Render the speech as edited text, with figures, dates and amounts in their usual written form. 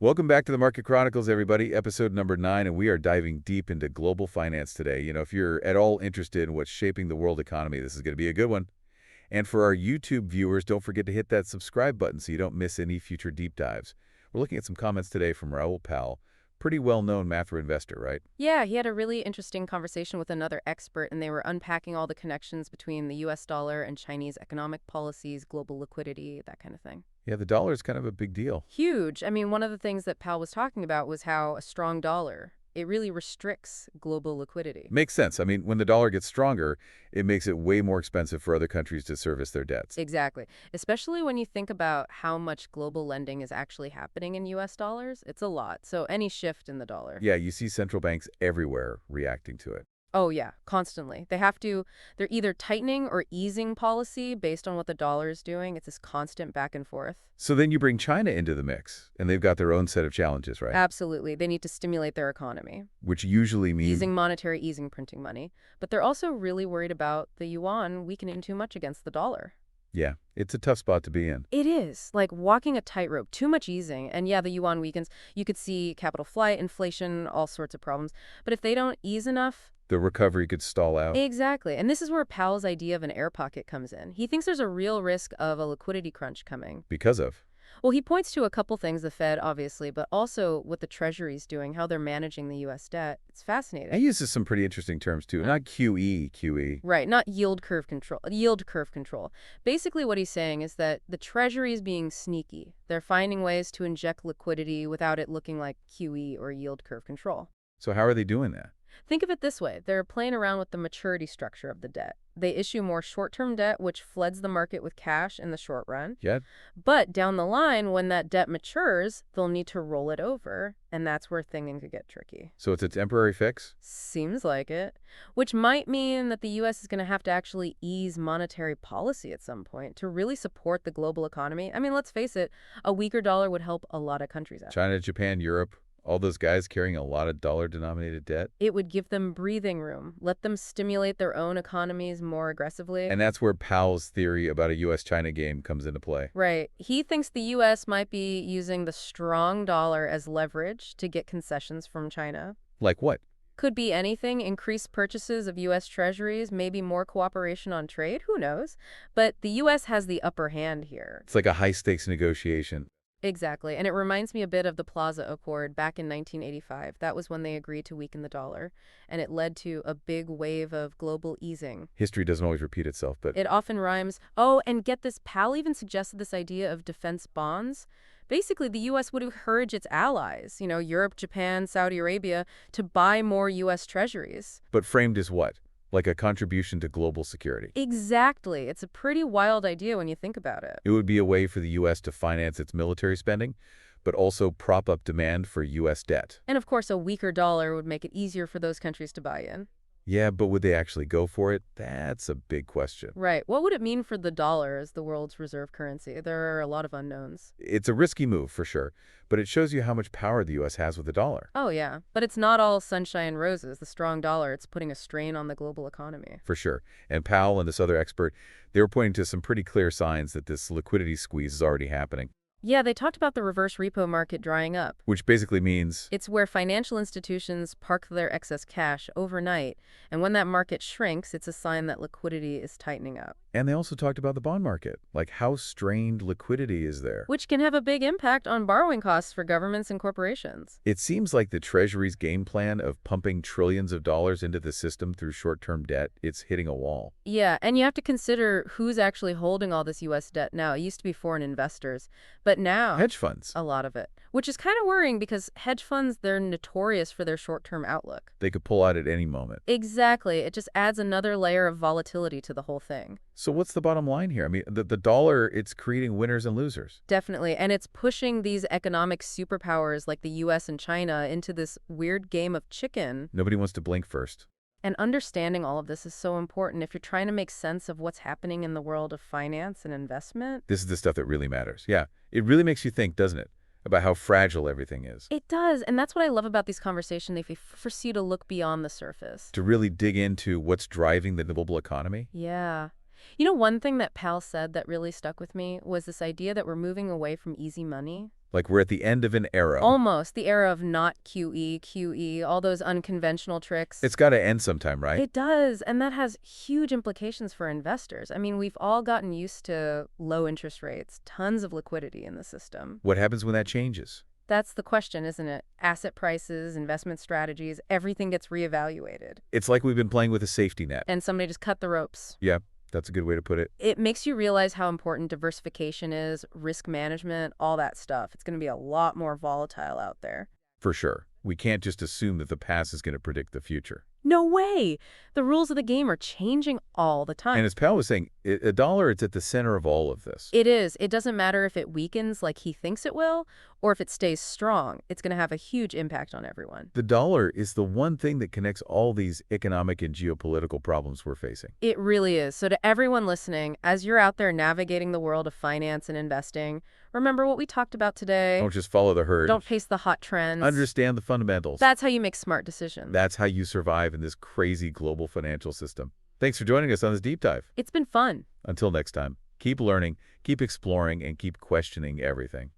Welcome back to the Market Chronicles, everybody, episode number 9, and we are diving deep into global finance today. If you're at all interested in what's shaping the world economy, this is going to be a good one. And for our YouTube viewers, don't forget to hit that subscribe button so you don't miss any future deep dives. We're looking at some comments today from Raoul Pal, pretty well-known macro investor, right? Yeah, he had a really interesting conversation with another expert, and they were unpacking all the connections between the US dollar and Chinese economic policies, global liquidity, that kind of thing. Yeah, the dollar is kind of a big deal. Huge. I mean, one of the things that Powell was talking about was how a strong dollar, it really restricts global liquidity. Makes sense. I mean, when the dollar gets stronger, it makes it way more expensive for other countries to service their debts. Exactly. Especially when you think about how much global lending is actually happening in US dollars, it's a lot. So any shift in the dollar. Yeah, you see central banks everywhere reacting to it. Oh, yeah, constantly. They're either tightening or easing policy based on what the dollar is doing. It's this constant back and forth. So then you bring China into the mix, and they've got their own set of challenges, right? Absolutely. They need to stimulate their economy. Which usually means... Easing monetary, easing printing money. But they're also really worried about the yuan weakening too much against the dollar. Yeah, it's a tough spot to be in. It is. Like walking a tightrope, too much easing. And yeah, the yuan weakens. You could see capital flight, inflation, all sorts of problems. But if they don't ease enough... The recovery could stall out. Exactly. And this is where Powell's idea of an air pocket comes in. He thinks there's a real risk of a liquidity crunch coming. Because of? Well, he points to a couple things, the Fed, obviously, but also what the Treasury's doing, how they're managing the U.S. debt. It's fascinating. He uses some pretty interesting terms, too. Not QE. Right, not yield curve control. Yield curve control. Basically, what he's saying is that the Treasury is being sneaky. They're finding ways to inject liquidity without it looking like QE or yield curve control. So how are they doing that? Think of it this way. They're playing around with the maturity structure of the debt. They issue more short-term debt, which floods the market with cash in the short run. Yeah. But down the line, when that debt matures, they'll need to roll it over, and that's where things could get tricky. So it's a temporary fix? Seems like it. Which might mean that the U.S. is going to have to actually ease monetary policy at some point to really support the global economy. I mean, let's face it, a weaker dollar would help a lot of countries out. China, Japan, Europe. All those guys carrying a lot of dollar-denominated debt. It would give them breathing room, let them stimulate their own economies more aggressively. And that's where Powell's theory about a U.S.-China game comes into play. Right. He thinks the U.S. might be using the strong dollar as leverage to get concessions from China. Like what? Could be anything, increased purchases of U.S. treasuries, maybe more cooperation on trade, who knows? But the U.S. has the upper hand here. It's like a high-stakes negotiation. Exactly. And it reminds me a bit of the Plaza Accord back in 1985. That was when they agreed to weaken the dollar, and it led to a big wave of global easing. History doesn't always repeat itself, but... It often rhymes. Oh, and get this, Powell even suggested this idea of defense bonds. Basically, the U.S. would encourage its allies, Europe, Japan, Saudi Arabia, to buy more U.S. treasuries. But framed as what? Like a contribution to global security. Exactly. It's a pretty wild idea when you think about it. It would be a way for the U.S. to finance its military spending, but also prop up demand for U.S. debt. And of course, a weaker dollar would make it easier for those countries to buy in. Yeah, but would they actually go for it? That's a big question. Right. What would it mean for the dollar as the world's reserve currency? There are a lot of unknowns. It's a risky move, for sure, but it shows you how much power the U.S. has with the dollar. Oh, yeah. But it's not all sunshine and roses. The strong dollar, it's putting a strain on the global economy. For sure. And Powell and this other expert, they were pointing to some pretty clear signs that this liquidity squeeze is already happening. Yeah, they talked about the reverse repo market drying up. Which basically means... It's where financial institutions park their excess cash overnight, and when that market shrinks, it's a sign that liquidity is tightening up. And they also talked about the bond market, like how strained liquidity is there. Which can have a big impact on borrowing costs for governments and corporations. It seems like the Treasury's game plan of pumping trillions of dollars into the system through short-term debt, it's hitting a wall. Yeah, and you have to consider who's actually holding all this U.S. debt now. It used to be foreign investors, but now... Hedge funds. A lot of it. Which is kind of worrying because hedge funds, they're notorious for their short-term outlook. They could pull out at any moment. Exactly. It just adds another layer of volatility to the whole thing. So what's the bottom line here? I mean, the dollar, it's creating winners and losers. Definitely. And it's pushing these economic superpowers like the U.S. and China into this weird game of chicken. Nobody wants to blink first. And understanding all of this is so important if you're trying to make sense of what's happening in the world of finance and investment. This is the stuff that really matters. Yeah, it really makes you think, doesn't it, about how fragile everything is. It does. And that's what I love about these conversations. They force you to look beyond the surface. To really dig into what's driving the global economy. Yeah. One thing that Pal said that really stuck with me was this idea that we're moving away from easy money Like we're at the end of an era. Almost the era of not QE, QE, all those unconventional tricks. It's got to end sometime, right? It does, and that has huge implications for investors. I mean, we've all gotten used to low interest rates, tons of liquidity in the system. What happens when that changes? That's the question, isn't it? Asset prices, investment strategies, everything gets reevaluated. It's like we've been playing with a safety net. And somebody just cut the ropes. Yeah, that's a good way to put it. It makes you realize how important diversification is, risk management, all that stuff. It's going to be a lot more volatile out there. For sure. We can't just assume that the past is going to predict the future. No way! The rules of the game are changing all the time. And as Pal was saying, a dollar, it's at the center of all of this. It is. It doesn't matter if it weakens like he thinks it will, or if it stays strong. It's going to have a huge impact on everyone. The dollar is the one thing that connects all these economic and geopolitical problems we're facing. It really is. So to everyone listening, as you're out there navigating the world of finance and investing, remember what we talked about today. Don't just follow the herd. Don't chase the hot trends. Understand the fundamentals. That's how you make smart decisions. That's how you survive in this crazy global financial system. Thanks for joining us on this deep dive. It's been fun. Until next time, keep learning, keep exploring, and keep questioning everything.